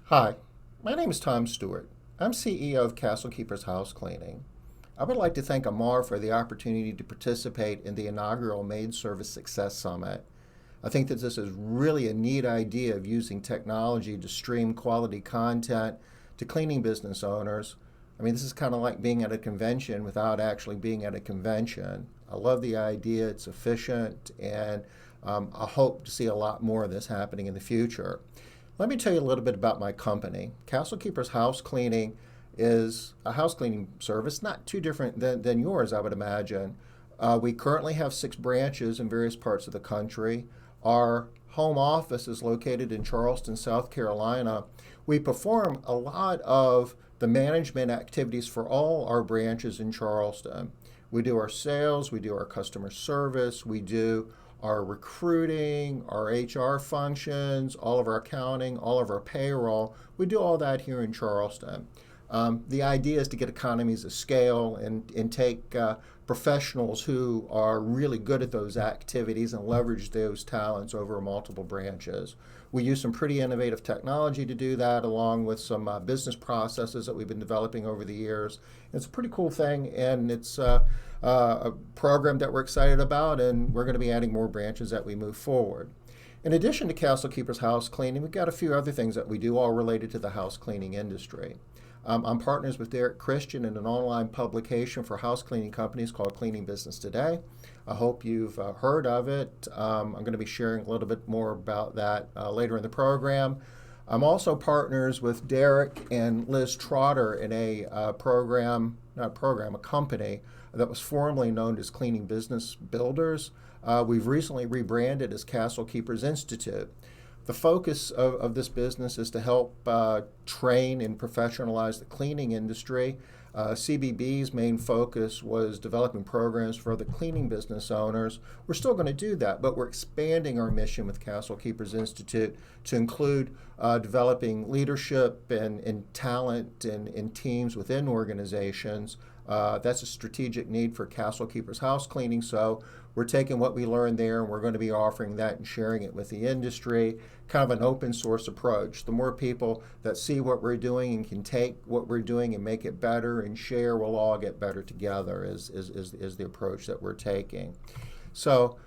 Hi, my name is Tom Stewart. I'm CEO of Castle Keepers House Cleaning. I would like to thank Amar for the opportunity to participate in the inaugural Maid Service Success Summit. I think that this is really a neat idea of using technology to stream quality content to cleaning business owners. I mean, this is kind of like being at a convention without actually being at a convention. I love the idea, it's efficient, and I hope to see a lot more of this happening in the future. Let me tell you a little bit about my company. Castle Keepers House Cleaning is a house cleaning service, not too different than yours, I would imagine. We currently have 6 branches in various parts of the country. Our home office is located in Charleston, South Carolina. We perform a lot of the management activities for all our branches in Charleston. We do our sales, we do our customer service, we do our recruiting, our HR functions, all of our accounting, all of our payroll. We do all that here in Charleston. The idea is to get economies of scale and take professionals who are really good at those activities and leverage those talents over multiple branches. We use some pretty innovative technology to do that, along with some business processes that we've been developing over the years. It's a pretty cool thing, and it's a program that we're excited about, and we're going to be adding more branches as we move forward. In addition to Castle Keepers House Cleaning, we've got a few other things that we do, all related to the house cleaning industry. I'm partners with Derek Christian in an online publication for house cleaning companies called Cleaning Business Today. I hope you've heard of it. I'm going to be sharing a little bit more about that later in the program. I'm also partners with Derek and Liz Trotter in a a company that was formerly known as Cleaning Business Builders. We've recently rebranded as Castle Keepers Institute. The focus of this business is to help train and professionalize the cleaning industry. CBB's main focus was developing programs for the cleaning business owners. We're still going to do that, but we're expanding our mission with Castle Keepers Institute to include developing leadership and talent and teams within organizations. That's a strategic need for Castle Keepers House Cleaning, so we're taking what we learned there and we're going to be offering that and sharing it with the industry, kind of an open source approach. The more people that see what we're doing and can take what we're doing and make it better and share, we'll all get better together is the approach that we're taking. So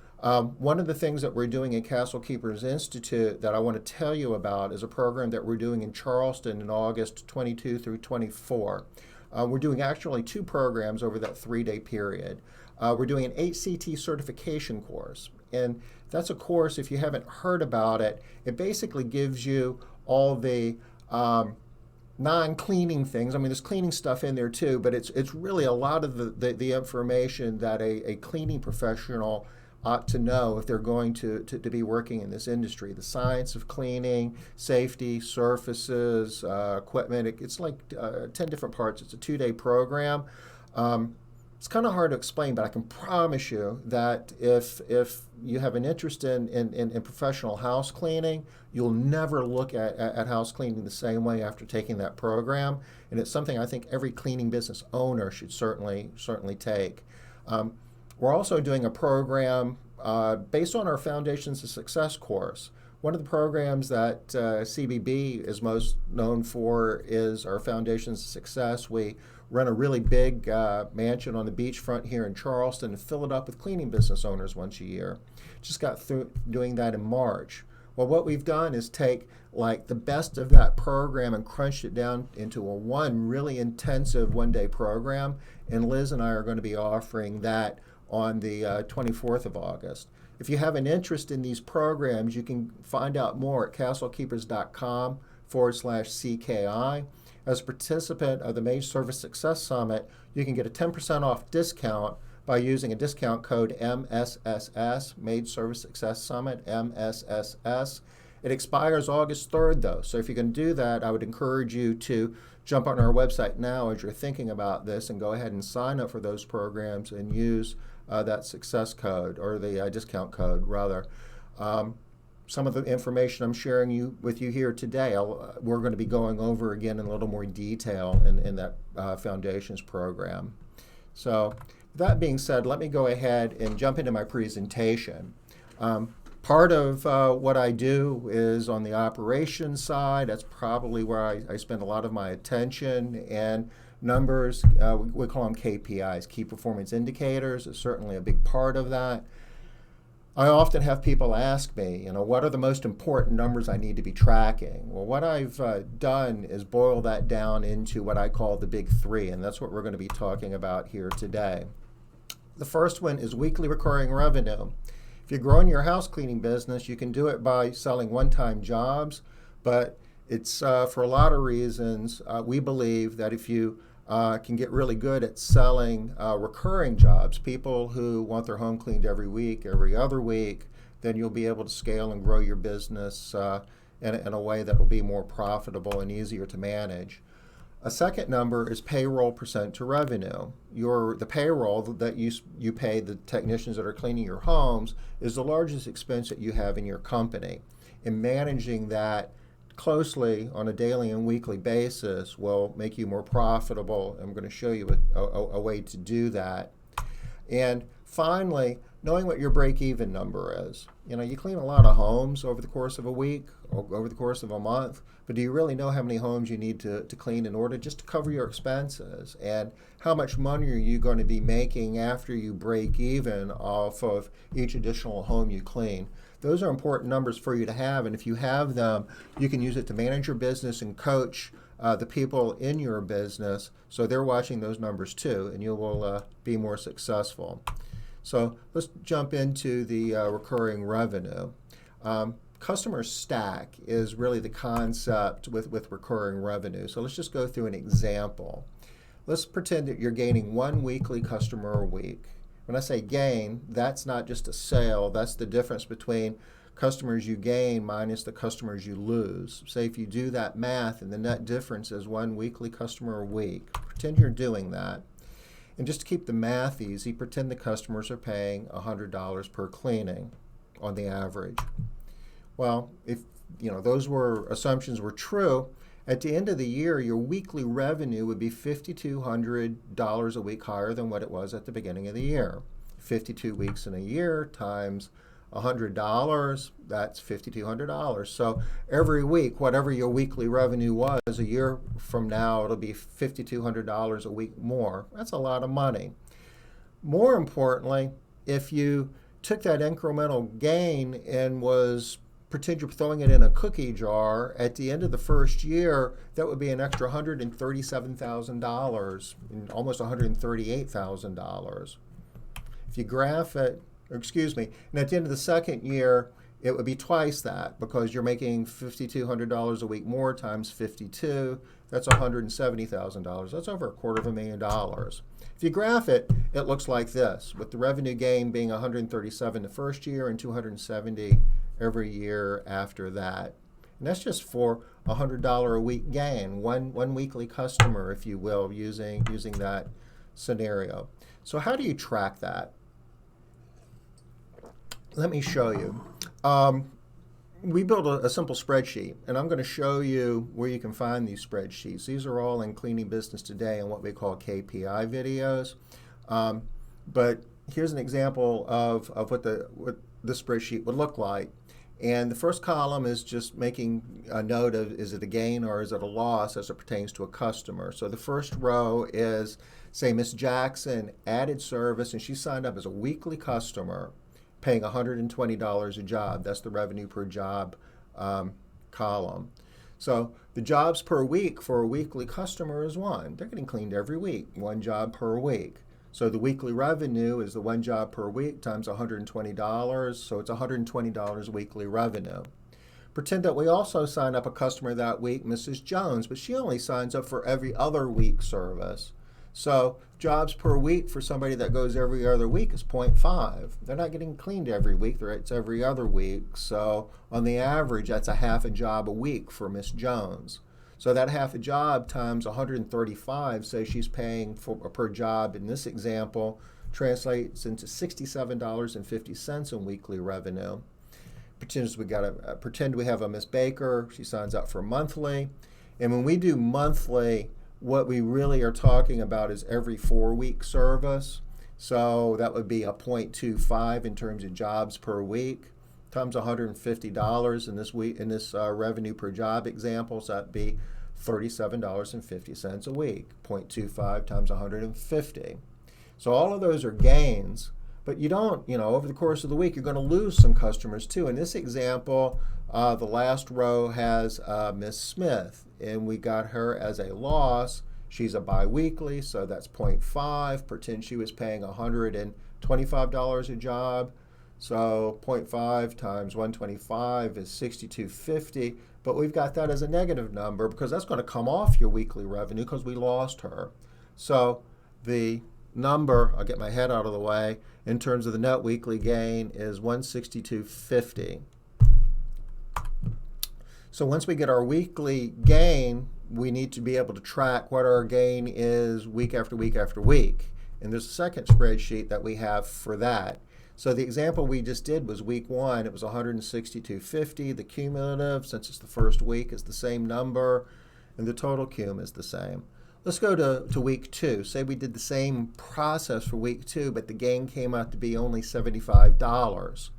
one of the things that we're doing at Castle Keepers Institute that I want to tell you about is a program that we're doing in Charleston in August 22 through 24. We're doing actually 2 programs over that 3-day period. We're doing an HCT certification course, and that's a course, if you haven't heard about it, it basically gives you all the non-cleaning things. I mean, there's cleaning stuff in there too, but it's really a lot of the information that a cleaning professional ought to know if they're going to be working in this industry. The science of cleaning, safety, surfaces, equipment. It's like 10 different parts. It's a 2-day program. It's kind of hard to explain, but I can promise you that if you have an interest in professional house cleaning, you'll never look at house cleaning the same way after taking that program. And it's something I think every cleaning business owner should certainly take. We're also doing a program based on our Foundations of Success course. One of the programs that CBB is most known for is our Foundations of Success. We run a really big mansion on the beachfront here in Charleston and fill it up with cleaning business owners once a year. Just got through doing that in March. Well, what we've done is take like the best of that program and crunched it down into one really intensive 1-day program, and Liz and I are going to be offering that on the 24th of August. If you have an interest in these programs, you can find out more at castlekeepers.com/CKI. As a participant of the Maid Service Success Summit, you can get a 10% off discount by using a discount code MSSS, Maid Service Success Summit, MSSS. It expires August 3rd, though, so if you can do that, I would encourage you to jump on our website now as you're thinking about this and go ahead and sign up for those programs and use that success code, or the discount code, rather. Some of the information I'm sharing with you here today, we're going to be going over again in a little more detail in that Foundations program. So that being said, let me go ahead and jump into my presentation. Part of what I do is on the operations side. That's probably where I spend a lot of my attention. And numbers, we call them KPIs, key performance indicators, is certainly a big part of that. I often have people ask me, what are the most important numbers I need to be tracking? Well, what I've done is boil that down into what I call the big three, and that's what we're going to be talking about here today. The first one is weekly recurring revenue. If you're growing your house cleaning business, you can do it by selling one-time jobs, but it's for a lot of reasons. We believe that if you can get really good at selling recurring jobs, people who want their home cleaned every week, every other week, then you'll be able to scale and grow your business in a way that will be more profitable and easier to manage. A second number is payroll percent to revenue. The payroll that you pay the technicians that are cleaning your homes is the largest expense that you have in your company. And managing that closely on a daily and weekly basis will make you more profitable. I'm going to show you a way to do that. And finally, knowing what your break-even number is. You clean a lot of homes over the course of a week or over the course of a month, but do you really know how many homes you need to clean in order just to cover your expenses? And how much money are you going to be making after you break even off of each additional home you clean? Those are important numbers for you to have, and if you have them, you can use it to manage your business and coach the people in your business so they're watching those numbers too, and you will be more successful. So let's jump into the recurring revenue. Customer stack is really the concept with recurring revenue. So let's just go through an example. Let's pretend that you're gaining one weekly customer a week. When I say gain, that's not just a sale. That's the difference between customers you gain minus the customers you lose. Say if you do that math and the net difference is one weekly customer a week. Pretend you're doing that. And just to keep the math easy, pretend the customers are paying $100 per cleaning on the average. Well, if those assumptions were true, at the end of the year, your weekly revenue would be $5,200 a week higher than what it was at the beginning of the year. 52 weeks in a year times $100, that's $5,200. So every week, whatever your weekly revenue was, a year from now, it'll be $5,200 a week more. That's a lot of money. More importantly, if you took that incremental gain and pretend you're throwing it in a cookie jar, at the end of the first year, that would be an extra $137,000, almost $138,000. If you graph it, and at the end of the second year, it would be twice that because you're making $5,200 a week more times 52. That's $170,000. That's over $250,000. If you graph it, it looks like this, with the revenue gain being $137 the first year and $270 every year after that. And that's just for $100 a week gain, one weekly customer, if you will, using that scenario. So how do you track that? Let me show you. We built a simple spreadsheet, and I'm going to show you where you can find these spreadsheets. These are all in Cleaning Business Today and what we call KPI videos. But here's an example of what the spreadsheet would look like. And the first column is just making a note of, is it a gain or is it a loss as it pertains to a customer. So the first row is, say, Miss Jackson added service, and she signed up as a weekly customer, paying $120 a job. That's the revenue per job column. So the jobs per week for a weekly customer is one. They're getting cleaned every week, one job per week. So the weekly revenue is the one job per week times $120, so it's $120 weekly revenue. Pretend that we also sign up a customer that week, Mrs. Jones, but she only signs up for every other week service. So jobs per week for somebody that goes every other week is 0.5. They're not getting cleaned every week, it's every other week. So on the average, that's a half a job a week for Miss Jones. So that half a job times 135, say she's paying per job in this example, translates into $67.50 in weekly revenue. Pretend we have a Miss Baker, she signs up for monthly. And when we do monthly, what we really are talking about is every 4-week service. So that would be a 0.25 in terms of jobs per week times $150 in this week in this revenue per job example, so that'd be $37.50 a week. 0.25 times 150. So all of those are gains, but you don't, over the course of the week, you're going to lose some customers too. In this example, the last row has Miss Smith, and we got her as a loss. She's a biweekly, so that's 0.5. Pretend she was paying $125 a job. So 0.5 times 125 is $62.50, but we've got that as a negative number because that's going to come off your weekly revenue because we lost her. So the number, I'll get my head out of the way, in terms of the net weekly gain is $162.50. So once we get our weekly gain, we need to be able to track what our gain is week after week after week. And there's a second spreadsheet that we have for that. So the example we just did was week 1. It was $162.50. The cumulative, since it's the first week, is the same number, and the total cum is the same. Let's go to week 2. Say we did the same process for week 2, but the gain came out to be only $75.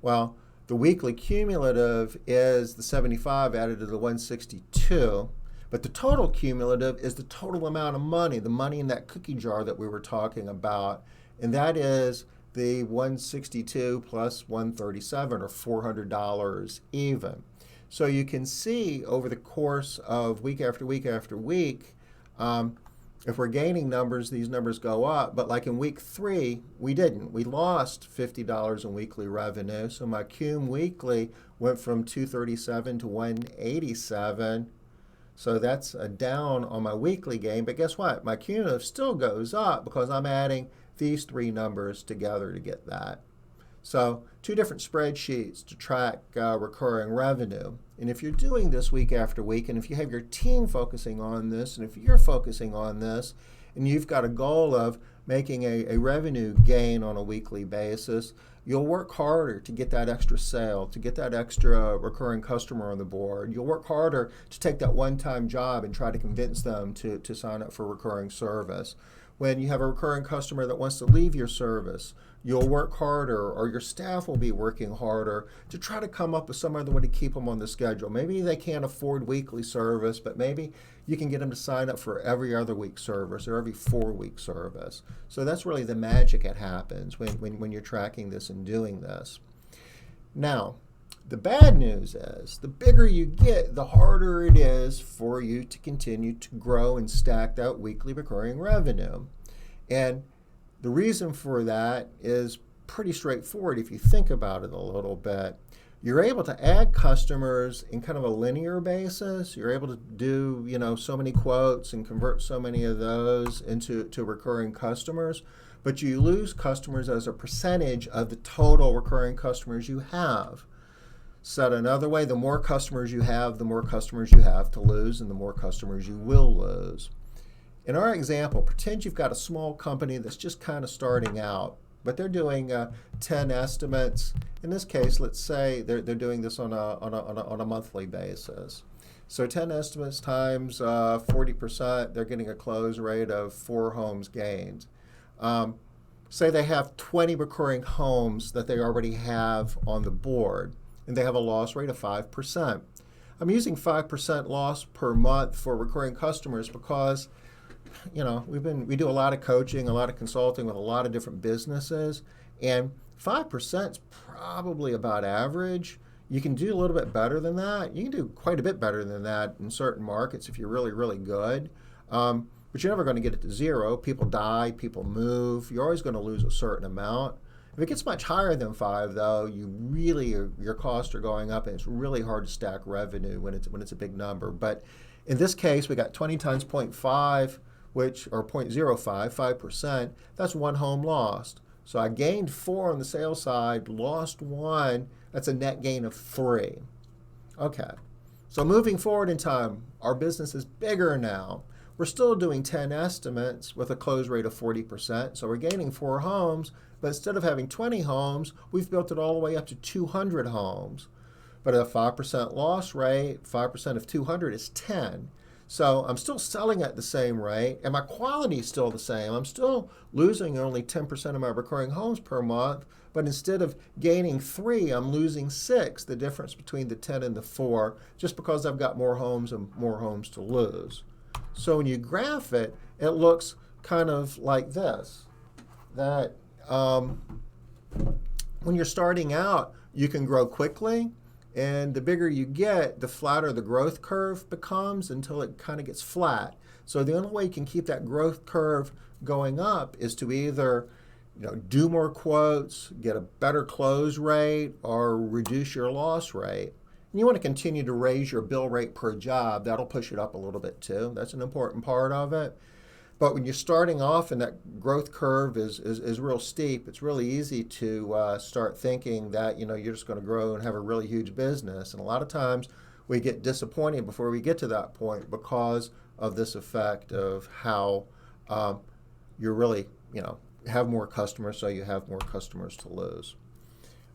Well, the weekly cumulative is the 75 added to the 162, but the total cumulative is the total amount of money, the money in that cookie jar that we were talking about, and that is the 162 plus 137, or $400 even. So you can see over the course of week after week after week, if we're gaining numbers, these numbers go up. But like in week 3, we didn't. We lost $50 in weekly revenue. So my cum weekly went from 237 to 187. So that's a down on my weekly gain. But guess what? My cumulative still goes up because I'm adding these 3 numbers together to get that. So 2 different spreadsheets to track recurring revenue. And if you're doing this week after week, and if you have your team focusing on this, and if you're focusing on this, and you've got a goal of making a revenue gain on a weekly basis, you'll work harder to get that extra sale, to get that extra recurring customer on the board. You'll work harder to take that one-time job and try to convince them to sign up for recurring service. When you have a recurring customer that wants to leave your service, you'll work harder, or your staff will be working harder to try to come up with some other way to keep them on the schedule. Maybe they can't afford weekly service, but maybe you can get them to sign up for every other week service or every 4-week service. So that's really the magic that happens when you're tracking this and doing this. Now, the bad news is the bigger you get, the harder it is for you to continue to grow and stack that weekly recurring revenue. And the reason for that is pretty straightforward if you think about it a little bit. You're able to add customers in kind of a linear basis. You're able to do, so many quotes and convert so many of those into recurring customers, but you lose customers as a percentage of the total recurring customers you have. Said another way, the more customers you have, the more customers you have to lose, and the more customers you will lose. In our example, pretend you've got a small company that's just kind of starting out, but they're doing 10 estimates. In this case, let's say they're doing this on a monthly basis. So 10 estimates times 40%, they're getting a close rate of 4 homes gained. Say they have 20 recurring homes that they already have on the board, and they have a loss rate of 5%. I'm using 5% loss per month for recurring customers because we do a lot of coaching, a lot of consulting with a lot of different businesses, and 5% is probably about average. You can do a little bit better than that. You can do quite a bit better than that in certain markets if you're really, really good. But you're never going to get it to 0. People die, people move. You're always going to lose a certain amount. If it gets much higher than 5, though, your costs are going up, and it's really hard to stack revenue when it's a big number. But in this case, we got 20 times 0.5, or 0.05, 5%. That's 1 home lost. So I gained 4 on the sales side, lost 1. That's a net gain of 3. Okay. So moving forward in time, our business is bigger now. We're still doing 10 estimates with a close rate of 40%. So we're gaining 4 homes, but instead of having 20 homes, we've built it all the way up to 200 homes. But at a 5% loss rate, 5% of 200 is 10. So I'm still selling at the same rate, and my quality is still the same. I'm still losing only 10% of my recurring homes per month, but instead of gaining 3, I'm losing 6, the difference between the 10 and the 4, just because I've got more homes and more homes to lose. So when you graph it, it looks kind of like this, that when you're starting out, you can grow quickly, and the bigger you get, the flatter the growth curve becomes until it kind of gets flat. So the only way you can keep that growth curve going up is to either do more quotes, get a better close rate, or reduce your loss rate. And you want to continue to raise your bill rate per job. That'll push it up a little bit too. That's an important part of it. But when you're starting off and that growth curve is real steep, it's really easy to start thinking that you're just going to grow and have a really huge business. And a lot of times we get disappointed before we get to that point because of this effect of how you're really, have more customers, so you have more customers to lose.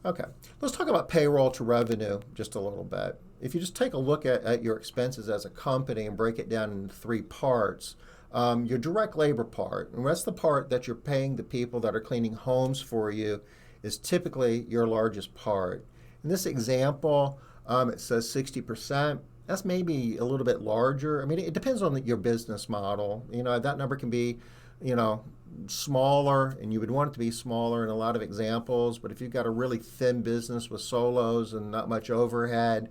Okay, let's talk about payroll to revenue just a little bit. If you just take a look at your expenses as a company and break it down into 3 parts, your direct labor part, and that's the part that you're paying the people that are cleaning homes for you, is typically your largest part. In this example, it says 60%. That's maybe a little bit larger. I mean, it depends on your business model. That number can be, smaller, and you would want it to be smaller in a lot of examples. But if you've got a really thin business with solos and not much overhead,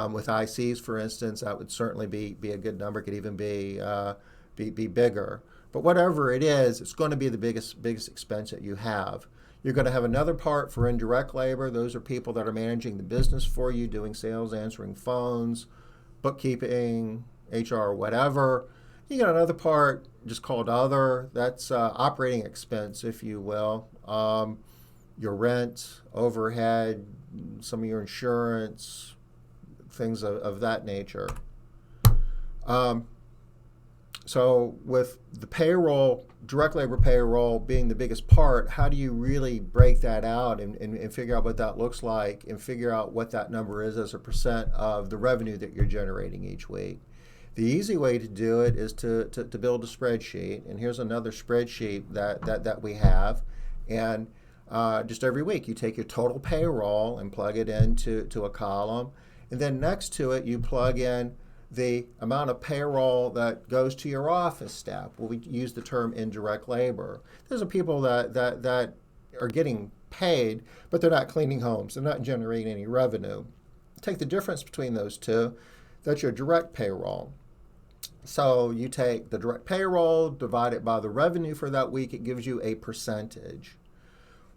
with ICs, for instance, that would certainly be a good number. It could even be bigger. But whatever it is, it's going to be the biggest expense that you have. You're going to have another part for indirect labor. Those are people that are managing the business for you, doing sales, answering phones, bookkeeping, HR, whatever. You got another part just called other. That's operating expense, if you will. Your rent, overhead, some of your insurance, things of that nature. So with the payroll, direct labor payroll being the biggest part, how do you really break that out and figure out what that looks like and figure out what that number is as a percent of the revenue that you're generating each week? The easy way to do it is to build a spreadsheet. And here's another spreadsheet that we have. And just every week you take your total payroll and plug it into a column. And then next to it you plug in the amount of payroll that goes to your office staff. Well, we use the term indirect labor. Those are people that are getting paid, but they're not cleaning homes. They're not generating any revenue. Take the difference between those two. That's your direct payroll. So you take the direct payroll, divide it by the revenue for that week. It gives you a percentage.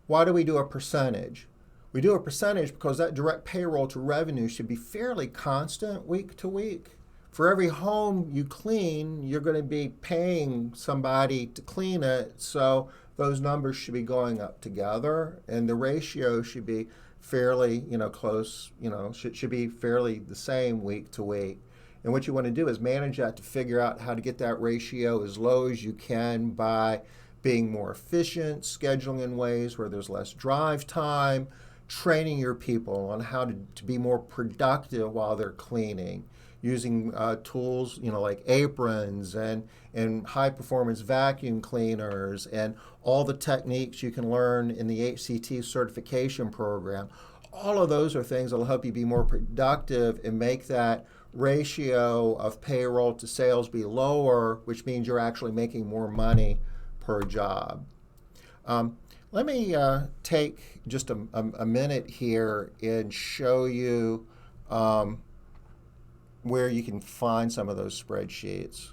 Why do we do a percentage? We do a percentage because that direct payroll to revenue should be fairly constant week to week. For every home you clean, you're going to be paying somebody to clean it, so those numbers should be going up together, and the ratio should be fairly, close, should be fairly the same week to week. And what you want to do is manage that to figure out how to get that ratio as low as you can by being more efficient, scheduling in ways where there's less drive time, training your people on how to be more productive while they're cleaning, using tools, like aprons and high performance vacuum cleaners and all the techniques you can learn in the HCT certification program. All of those are things that will help you be more productive and make that ratio of payroll to sales be lower, which means you're actually making more money per job. Let me take just a minute here and show you where you can find some of those spreadsheets.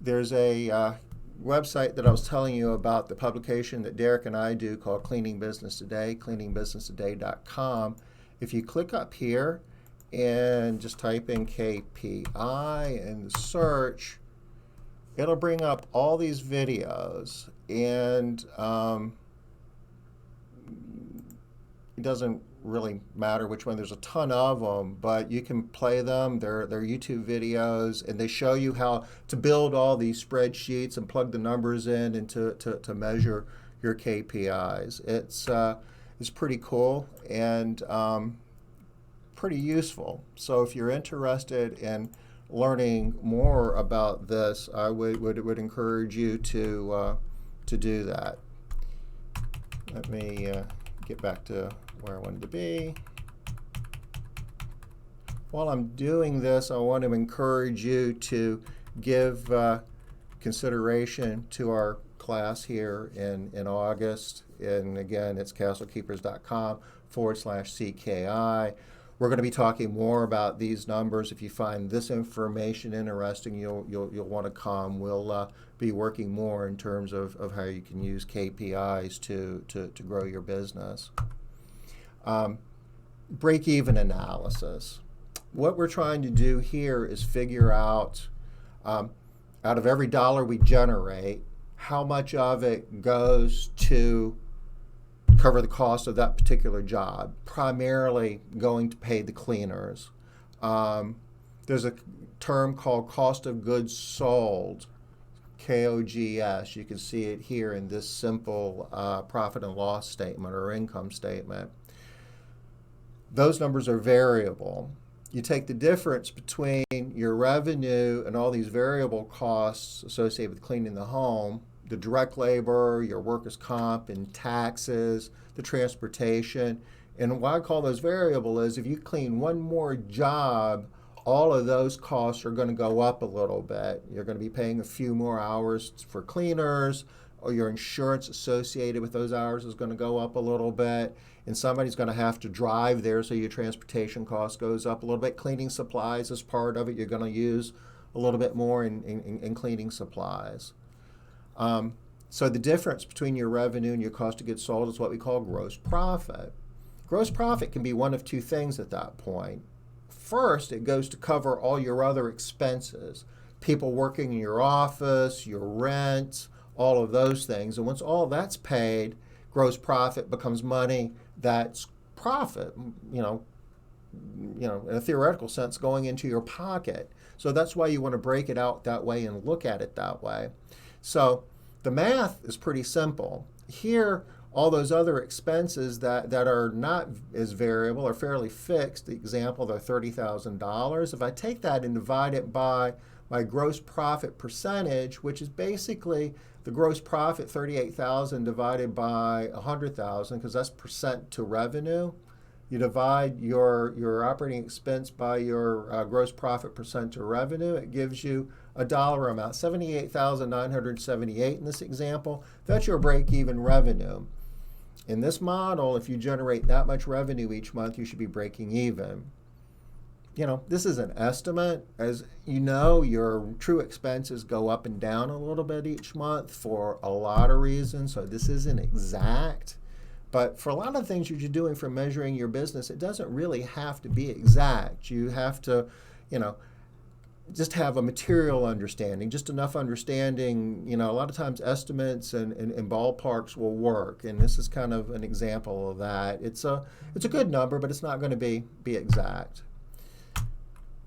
There's a website that I was telling you about, the publication that Derek and I do called Cleaning Business Today, cleaningbusinesstoday.com. If you click up here and just type in KPI in the search, it'll bring up all these videos, and it doesn't really matter which one. There's a ton of them, but you can play them. They're YouTube videos, and they show you how to build all these spreadsheets and plug the numbers in and to measure your KPIs. It's pretty cool and pretty useful. So if you're interested in learning more about this, I would encourage you to do that. Let me get back to where I wanted to be. While I'm doing this, I want to encourage you to give consideration to our class here in August. And again, it's castlekeepers.com/CKI. We're going to be talking more about these numbers. If you find this information interesting, you'll want to come. We'll be working more in terms of how you can use KPIs to grow your business. Break-even analysis. What we're trying to do here is figure out of every dollar we generate, how much of it goes to cover the cost of that particular job, primarily going to pay the cleaners. There's a term called cost of goods sold, KOGS. You can see it here in this simple profit and loss statement or income statement. Those numbers are variable. You take the difference between your revenue and all these variable costs associated with cleaning the home, the direct labor, your workers' comp and taxes, the transportation. And why I call those variable is if you clean one more job, all of those costs are going to go up a little bit. You're going to be paying a few more hours for cleaners, or your insurance associated with those hours is going to go up a little bit. And somebody's going to have to drive there, so your transportation cost goes up a little bit. Cleaning supplies is part of it. You're going to use a little bit more in cleaning supplies. So the difference between your revenue and your cost of goods sold is what we call gross profit. Gross profit can be one of two things at that point. First, it goes to cover all your other expenses, people working in your office, your rent, all of those things. And once all that's paid, gross profit becomes money that's profit, in a theoretical sense, going into your pocket. So that's why you want to break it out that way and look at it that way. So the math is pretty simple. Here, all those other expenses that are not as variable are fairly fixed. The example, they're $30,000. If I take that and divide it by my gross profit percentage, which is basically the gross profit, 38,000 divided by 100,000, because that's percent to revenue. You divide your operating expense by your gross profit percent to revenue. It gives you a dollar amount, $78,978 in this example. That's your break-even revenue. In this model, if you generate that much revenue each month, you should be breaking even. This is an estimate. As you know, your true expenses go up and down a little bit each month for a lot of reasons, so this isn't exact. But for a lot of things that you're doing for measuring your business, it doesn't really have to be exact. You have to, just have a material understanding, just enough understanding. A lot of times estimates and ballparks will work, and this is kind of an example of that. It's a good number, but it's not going to be exact.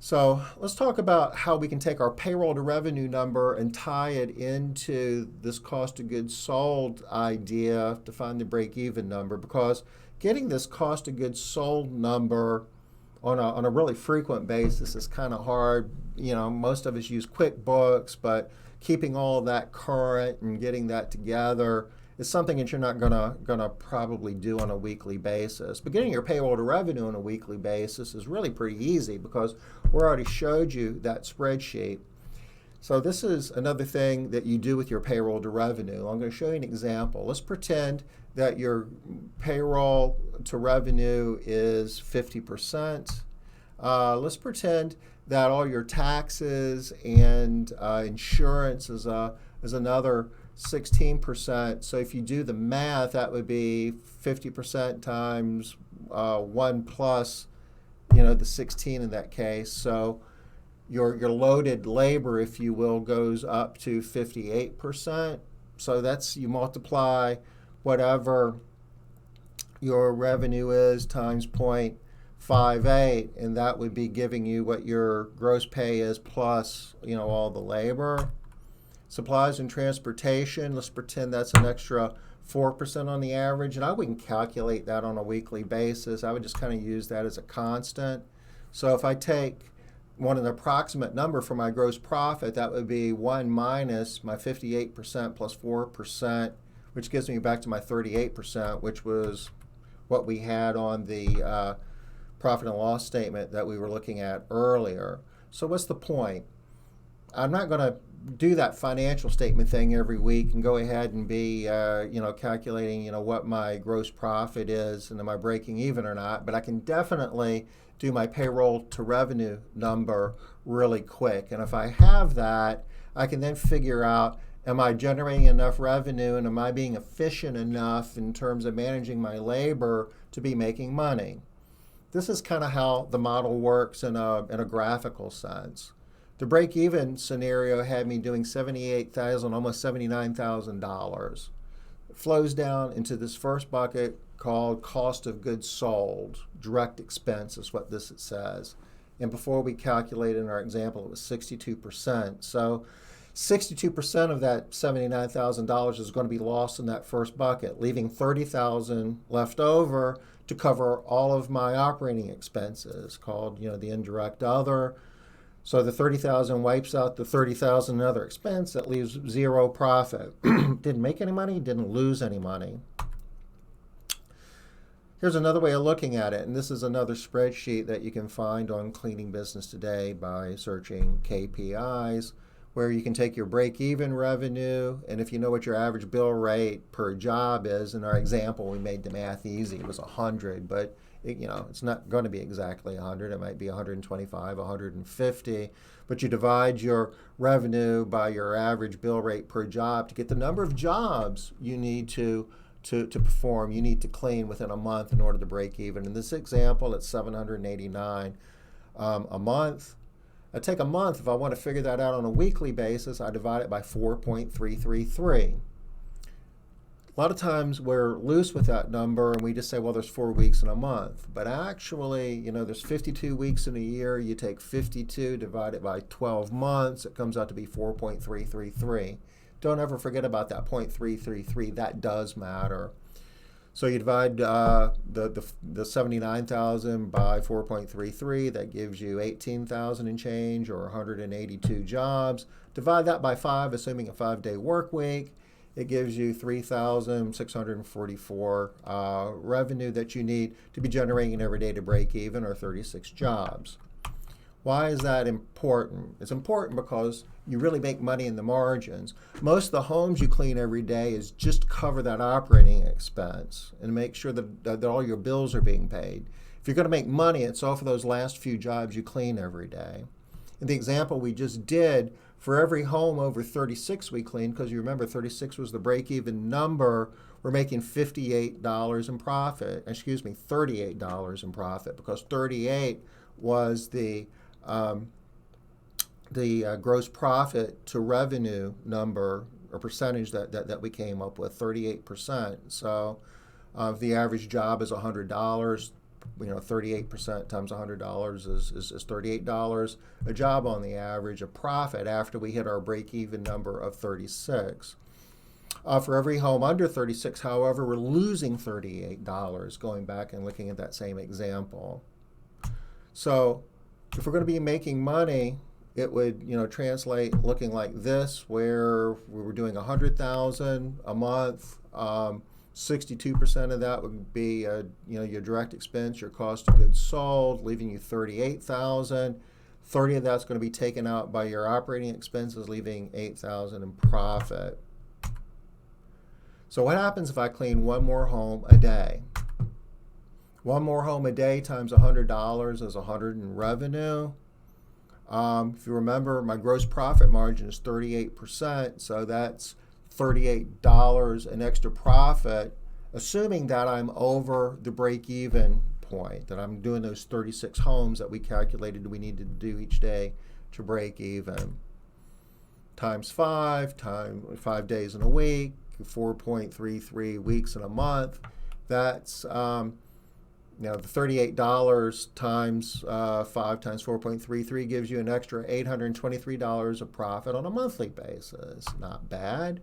So let's talk about how we can take our payroll to revenue number and tie it into this cost of goods sold idea to find the break-even number, because getting this cost of goods sold number on a really frequent basis is kind of hard. Most of us use QuickBooks, but keeping all of that current and getting that together is something that you're not gonna probably do on a weekly basis. But getting your payroll to revenue on a weekly basis is really pretty easy, because we already showed you that spreadsheet. So this is another thing that you do with your payroll to revenue. I'm going to show you an example. Let's pretend that your payroll to revenue is 50%. Let's pretend that all your taxes and insurance is another 16%. So if you do the math, that would be 50% times 1 plus, the 16 in that case. So your loaded labor, if you will, goes up to 58%. So that's, you multiply whatever your revenue is times 0.58, and that would be giving you what your gross pay is plus, all the labor. Supplies and transportation, let's pretend that's an extra 4% on the average, and I wouldn't calculate that on a weekly basis. I would just kind of use that as a constant. So if I take want an approximate number for my gross profit, that would be 1 minus my 58% plus 4%, which gives me back to my 38%, which was what we had on the profit and loss statement that we were looking at earlier. So what's the point? I'm not going to do that financial statement thing every week and go ahead and be calculating what my gross profit is and am I breaking even or not, but I can definitely do my payroll to revenue number really quick. And if I have that, I can then figure out, am I generating enough revenue and am I being efficient enough in terms of managing my labor to be making money? This is kind of how the model works in a graphical sense. The break-even scenario had me doing $78,000, almost $79,000. It flows down into this first bucket called cost of goods sold. Direct expense is what this says. And before we calculated in our example, it was 62%. So 62% of that $79,000 is going to be lost in that first bucket, leaving $30,000 left over to cover all of my operating expenses, called the indirect other. So the $30,000 wipes out the $30,000 other expense. That leaves zero profit. Didn't make any money, didn't lose any money. Here's another way of looking at it, and this is another spreadsheet that you can find on Cleaning Business Today by searching KPIs, where you can take your break-even revenue, and if you know what your average bill rate per job is, in our example, we made the math easy. It was 100, but it's not going to be exactly 100. It might be 125, 150. But you divide your revenue by your average bill rate per job to get the number of jobs you need to perform, you need to clean within a month in order to break even. In this example, it's 789 a month. I take a month. If I want to figure that out on a weekly basis, I divide it by 4.333. A lot of times we're loose with that number and we just say, well, there's 4 weeks in a month. But actually, there's 52 weeks in a year. You take 52, divide it by 12 months. It comes out to be 4.333. Don't ever forget about that 0.333. That does matter. So you divide the 79,000 by 4.33. That gives you 18,000 and change, or 182 jobs. Divide that by 5, assuming a 5-day work week. It gives you 3,644 revenue that you need to be generating every day to break even, or 36 jobs. Why is that important? It's important because you really make money in the margins. Most of the homes you clean every day is just cover that operating expense and make sure that all your bills are being paid. If you're going to make money, it's all for those last few jobs you clean every day. In the example we just did, for every home over 36 we cleaned, because you remember 36 was the break-even number, we're making $58 in profit. $38 in profit, because 38 was the gross profit to revenue number or percentage that we came up with, 38%. So if the average job is $100, 38% times $100 is $38 a job on the average, a profit after we hit our break-even number of 36. For every home under 36, however, we're losing $38, going back and looking at that same example. So if we're going to be making money, it would translate looking like this, where we were doing 100,000 a month. 62% of that would be your direct expense, your cost of goods sold, leaving you 38,000. 30 of that's going to be taken out by your operating expenses, leaving 8,000 in profit. So what happens if I clean one more home a day? One more home a day times $100 is $100 in revenue. If you remember, my gross profit margin is 38%, so that's $38 in extra profit, assuming that I'm over the break-even point, that I'm doing those 36 homes that we calculated we needed to do each day to break even. Times 5 days in a week, 4.33 weeks in a month. That's the $38 times 5 times 4.33 gives you an extra $823 of profit on a monthly basis. Not bad.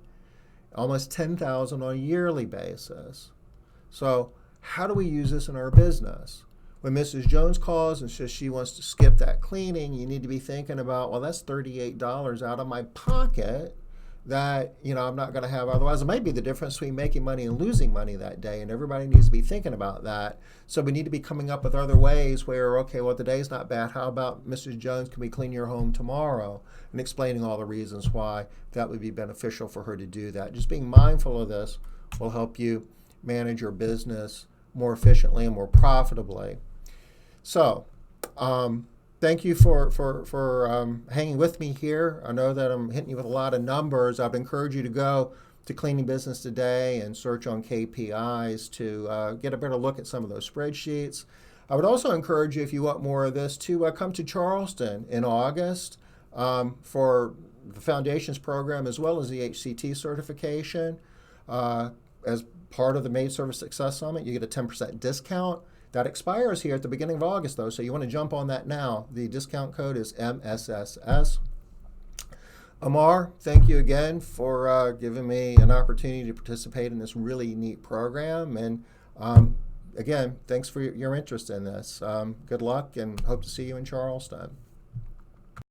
Almost $10,000 on a yearly basis. So how do we use this in our business? when Mrs. Jones calls and says she wants to skip that cleaning, you need to be thinking about, well, that's $38 out of my pocket that I'm not going to have. Otherwise, it might be the difference between making money and losing money that day, and everybody needs to be thinking about that. So we need to be coming up with other ways where, okay, well, the day's not bad. How about, Mrs. Jones, can we clean your home tomorrow? And explaining all the reasons why that would be beneficial for her to do that. Just being mindful of this will help you manage your business more efficiently and more profitably. So, thank you for hanging with me here. I know that I'm hitting you with a lot of numbers. I'd encourage you to go to Cleaning Business Today and search on KPIs to get a better look at some of those spreadsheets. I would also encourage you, if you want more of this, to come to Charleston in August for the Foundations program as well as the HCT certification. As part of the Maid Service Success Summit, you get a 10% discount. That expires here at the beginning of August, though, so you want to jump on that now. The discount code is MSSS. Amar, thank you again for giving me an opportunity to participate in this really neat program. And again, thanks for your interest in this. Good luck and hope to see you in Charleston.